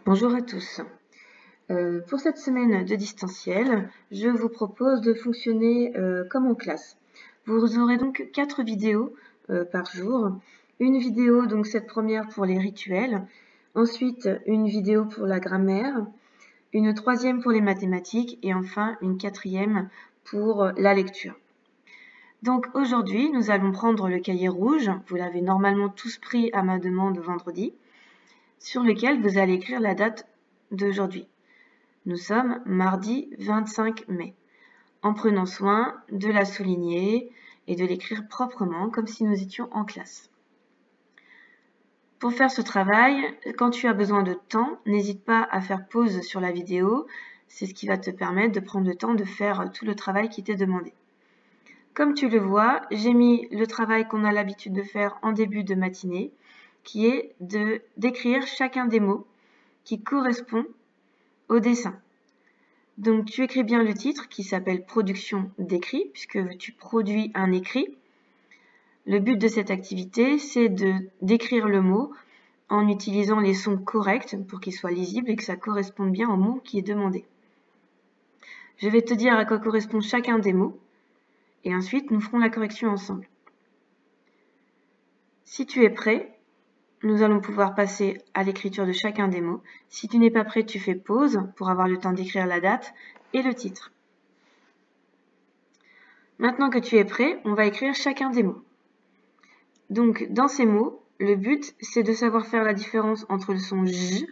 Bonjour à tous. Pour cette semaine de distanciel, je vous propose de fonctionner comme en classe. Vous aurez donc 4 vidéos par jour. Une vidéo, donc cette première pour les rituels, ensuite une vidéo pour la grammaire, une troisième pour les mathématiques et enfin une quatrième pour la lecture. Donc aujourd'hui, nous allons prendre le cahier rouge, vous l'avez normalement tous pris à ma demande vendredi, sur lequel vous allez écrire la date d'aujourd'hui. Nous sommes mardi 25 mai, en prenant soin de la souligner et de l'écrire proprement comme si nous étions en classe. Pour faire ce travail, quand tu as besoin de temps, n'hésite pas à faire pause sur la vidéo, c'est ce qui va te permettre de prendre le temps de faire tout le travail qui t'est demandé. Comme tu le vois, j'ai mis le travail qu'on a l'habitude de faire en début de matinée, qui est d'écrire chacun des mots qui correspond au dessin. Donc tu écris bien le titre qui s'appelle production d'écrit puisque tu produis un écrit. Le but de cette activité, c'est d'écrire le mot en utilisant les sons corrects pour qu'ils soient lisibles et que ça corresponde bien au mot qui est demandé. Je vais te dire à quoi correspond chacun des mots et ensuite nous ferons la correction ensemble. Si tu es prêt, nous allons pouvoir passer à l'écriture de chacun des mots. Si tu n'es pas prêt, tu fais pause pour avoir le temps d'écrire la date et le titre. Maintenant que tu es prêt, on va écrire chacun des mots. Donc, dans ces mots, le but, c'est de savoir faire la différence entre le son J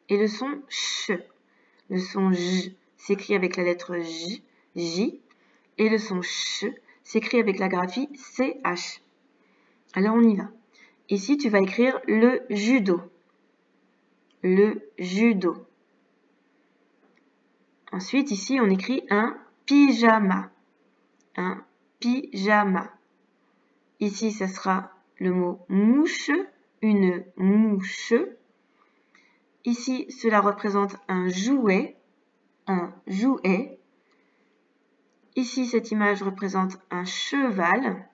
et le son CH. Le son J s'écrit avec la lettre J, J, et le son CH s'écrit avec la graphie CH. Alors, on y va. Ici, tu vas écrire le judo. Le judo. Ensuite, ici, on écrit un pyjama. Un pyjama. Ici, ça sera le mot mouche, une mouche. Ici, cela représente un jouet, un jouet. Ici, cette image représente un cheval,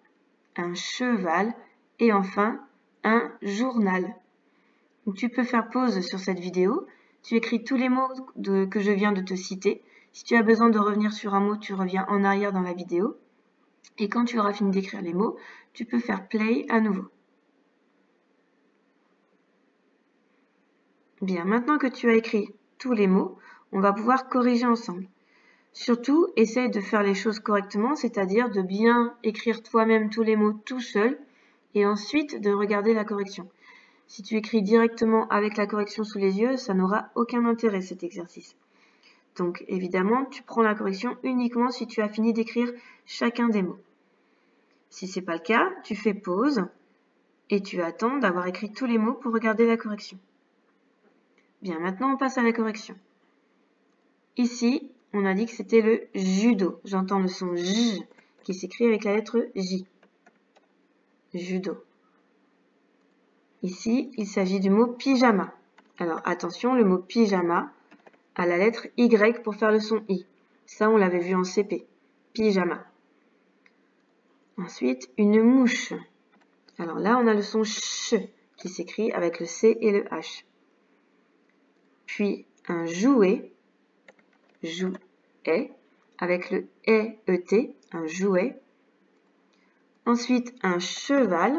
et enfin, un journal. Donc, tu peux faire pause sur cette vidéo. Tu écris tous les mots que je viens de te citer. Si tu as besoin de revenir sur un mot, tu reviens en arrière dans la vidéo. Et quand tu auras fini d'écrire les mots, tu peux faire play à nouveau. Bien, maintenant que tu as écrit tous les mots, on va pouvoir corriger ensemble. Surtout, essaye de faire les choses correctement, c'est-à-dire de bien écrire toi-même tous les mots tout seul et ensuite de regarder la correction. Si tu écris directement avec la correction sous les yeux, ça n'aura aucun intérêt cet exercice. Donc évidemment, tu prends la correction uniquement si tu as fini d'écrire chacun des mots. Si ce n'est pas le cas, tu fais pause et tu attends d'avoir écrit tous les mots pour regarder la correction. Bien, maintenant on passe à la correction. Ici, on a dit que c'était le judo. J'entends le son J qui s'écrit avec la lettre J. Judo. Ici, il s'agit du mot pyjama. Alors attention, le mot pyjama a la lettre Y pour faire le son I. Ça, on l'avait vu en CP. Pyjama. Ensuite, une mouche. Alors là, on a le son ch qui s'écrit avec le C et le H. Puis un jouet, jouet, avec le E-E-T, un jouet. Ensuite, un cheval,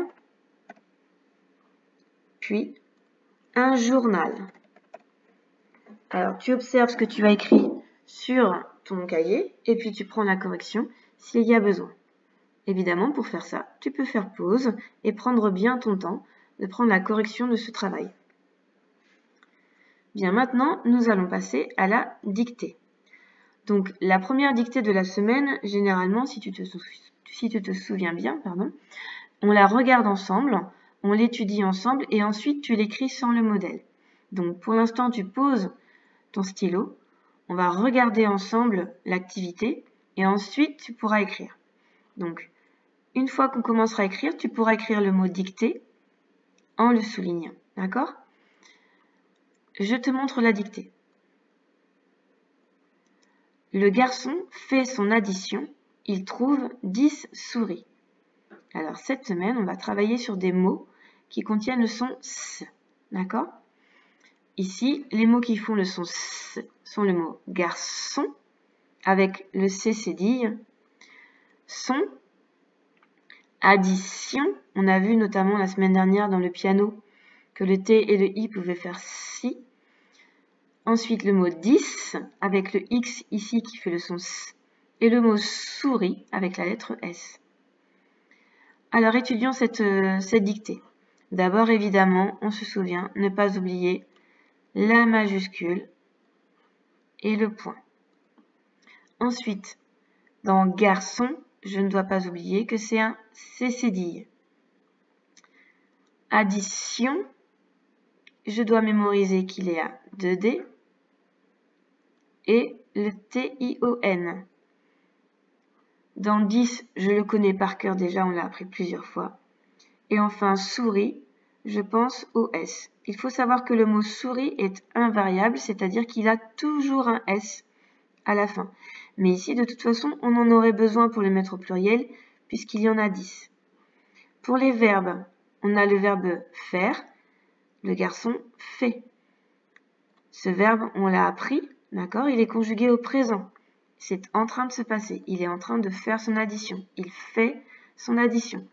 puis un journal. Alors, tu observes ce que tu as écrit sur ton cahier et puis tu prends la correction s'il y a besoin. Évidemment, pour faire ça, tu peux faire pause et prendre bien ton temps de prendre la correction de ce travail. Bien, maintenant, nous allons passer à la dictée. Donc, la première dictée de la semaine, généralement, si tu te souviens bien, on la regarde ensemble, on l'étudie ensemble et ensuite tu l'écris sans le modèle. Donc, pour l'instant, tu poses ton stylo, on va regarder ensemble l'activité et ensuite tu pourras écrire. Donc, une fois qu'on commencera à écrire, tu pourras écrire le mot dictée en le soulignant. D'accord ? Je te montre la dictée. Le garçon fait son addition, il trouve 10 souris. Alors cette semaine, on va travailler sur des mots qui contiennent le son S. D'accord ? ici, les mots qui font le son S sont le mot garçon, avec le C cédille, son, addition. On a vu notamment la semaine dernière dans le piano que le T et le I pouvaient faire si. Ensuite, le mot 10, avec le X ici qui fait le son S, et le mot souris, avec la lettre S. Alors, étudions cette dictée. D'abord, évidemment, on se souvient, ne pas oublier la majuscule et le point. Ensuite, dans garçon, je ne dois pas oublier que c'est un C cédille. Addition, je dois mémoriser qu'il est à 2D. Et le T-I-O-N. Dans 10, je le connais par cœur déjà, on l'a appris plusieurs fois. Et enfin, souris, je pense au S. Il faut savoir que le mot souris est invariable, c'est-à-dire qu'il a toujours un S à la fin. Mais ici, de toute façon, on en aurait besoin pour le mettre au pluriel, puisqu'il y en a 10. Pour les verbes, on a le verbe faire, le garçon fait. Ce verbe, on l'a appris, d'accord? Il est conjugué au présent. C'est en train de se passer. Il est en train de faire son addition. Il fait son addition.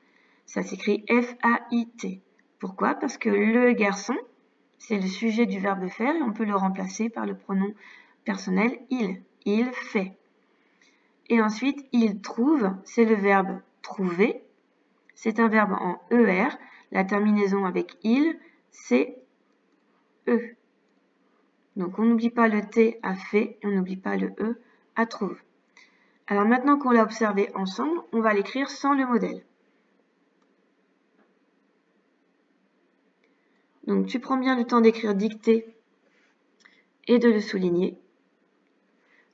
Ça s'écrit F-A-I-T. Pourquoi? Parce que le garçon, c'est le sujet du verbe faire et on peut le remplacer par le pronom personnel il. Il fait. Et ensuite, il trouve, c'est le verbe trouver. C'est un verbe en ER. La terminaison avec il, c'est E. Donc, on n'oublie pas le T à fait et on n'oublie pas le E à trouve. Alors, maintenant qu'on l'a observé ensemble, on va l'écrire sans le modèle. Donc, tu prends bien le temps d'écrire dictée et de le souligner.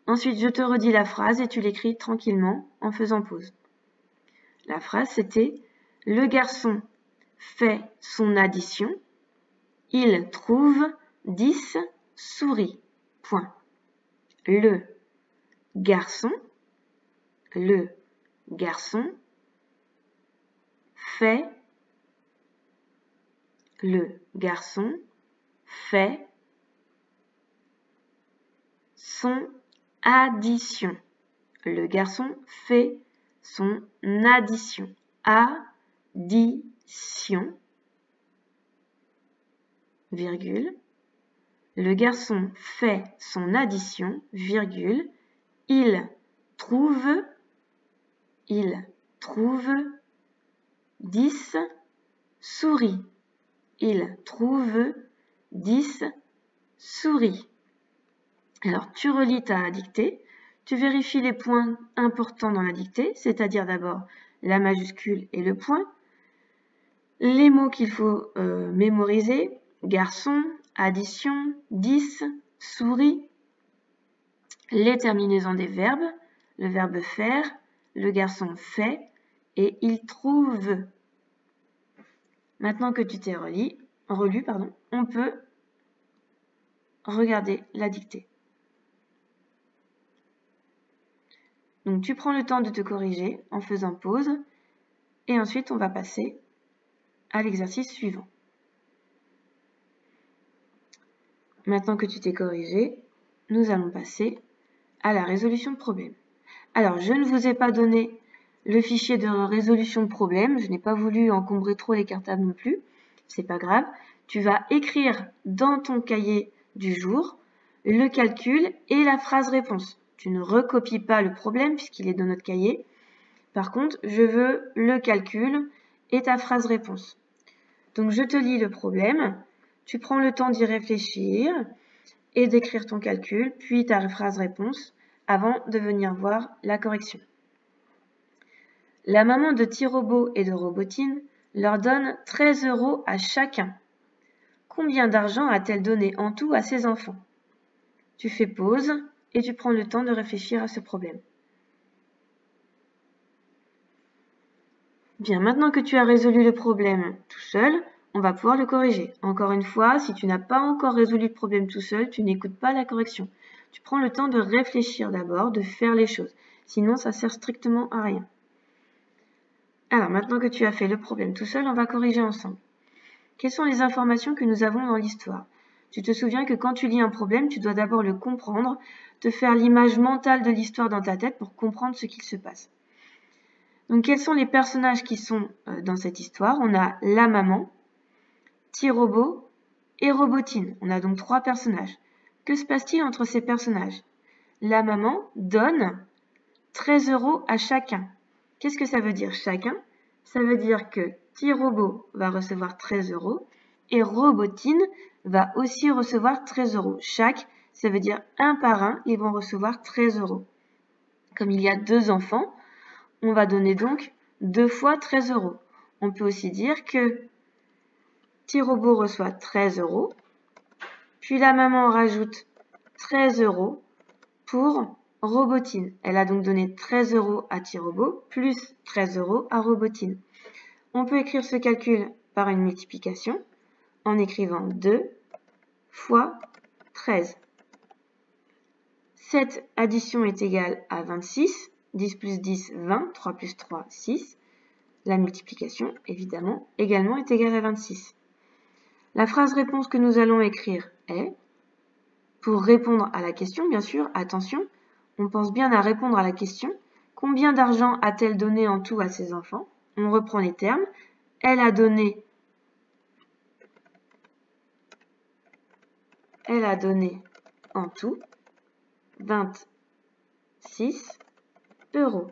Ensuite, je te redis la phrase et tu l'écris tranquillement en faisant pause. La phrase, c'était « Le garçon fait son addition. Il trouve 10 souris. » Point. Le garçon fait son addition. Le garçon fait son addition. Addition, virgule. Le garçon fait son addition, virgule. Il trouve 10 souris. Il trouve 10 souris. Alors, tu relis ta dictée, tu vérifies les points importants dans la dictée, c'est-à-dire d'abord la majuscule et le point, les mots qu'il faut mémoriser, garçon, addition, 10, souris, les terminaisons des verbes, le verbe faire, le garçon fait et il trouve. Maintenant que tu t'es relu, on peut regarder la dictée. Donc tu prends le temps de te corriger en faisant pause et ensuite on va passer à l'exercice suivant. Maintenant que tu t'es corrigé, nous allons passer à la résolution de problème. Alors je ne vous ai pas donné le fichier de résolution de problème, je n'ai pas voulu encombrer trop les cartables non plus, c'est pas grave. Tu vas écrire dans ton cahier du jour le calcul et la phrase réponse. Tu ne recopies pas le problème puisqu'il est dans notre cahier. Par contre, je veux le calcul et ta phrase réponse. Donc, je te lis le problème. Tu prends le temps d'y réfléchir et d'écrire ton calcul, puis ta phrase réponse avant de venir voir la correction. La maman de Thirobot et de Robotine leur donne 13 € à chacun. Combien d'argent a-t-elle donné en tout à ses enfants? Tu fais pause et tu prends le temps de réfléchir à ce problème. Bien, maintenant que tu as résolu le problème tout seul, on va pouvoir le corriger. Encore une fois, si tu n'as pas encore résolu le problème tout seul, tu n'écoutes pas la correction. Tu prends le temps de réfléchir d'abord, de faire les choses. Sinon, ça sert strictement à rien. Alors, maintenant que tu as fait le problème tout seul, on va corriger ensemble. Quelles sont les informations que nous avons dans l'histoire? Tu te souviens que quand tu lis un problème, tu dois d'abord le comprendre, te faire l'image mentale de l'histoire dans ta tête pour comprendre ce qu'il se passe. Donc, quels sont les personnages qui sont dans cette histoire? On a la maman, T-Robot et Robotine. On a donc 3 personnages. Que se passe-t-il entre ces personnages? La maman donne 13 € à chacun. Qu'est-ce que ça veut dire chacun? Ça veut dire que T-Robot va recevoir 13 € et Robotine va aussi recevoir 13 €. Chaque, ça veut dire un par un, ils vont recevoir 13 €. Comme il y a 2 enfants, on va donner donc 2 fois 13 €. On peut aussi dire que T-Robot reçoit 13 €, puis la maman rajoute 13 € pour Robotine. Elle a donc donné 13 € à T-Robot plus 13 € à Robotine. On peut écrire ce calcul par une multiplication en écrivant 2 fois 13. Cette addition est égale à 26. 10 plus 10, 20. 3 plus 3, 6. La multiplication, évidemment, également est égale à 26. La phrase réponse que nous allons écrire est, pour répondre à la question, bien sûr, attention, on pense bien à répondre à la question, combien d'argent a-t-elle donné en tout à ses enfants? On reprend les termes. Elle a donné en tout 26 €.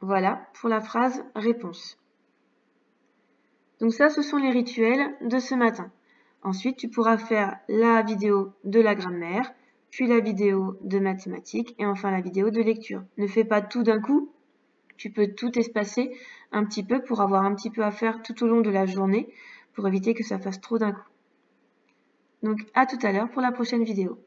Voilà pour la phrase réponse. Donc ça, ce sont les rituels de ce matin. Ensuite, tu pourras faire la vidéo de la grammaire, puis la vidéo de mathématiques et enfin la vidéo de lecture. Ne fais pas tout d'un coup. Tu peux tout espacer un petit peu pour avoir un petit peu à faire tout au long de la journée pour éviter que ça fasse trop d'un coup. Donc à tout à l'heure pour la prochaine vidéo.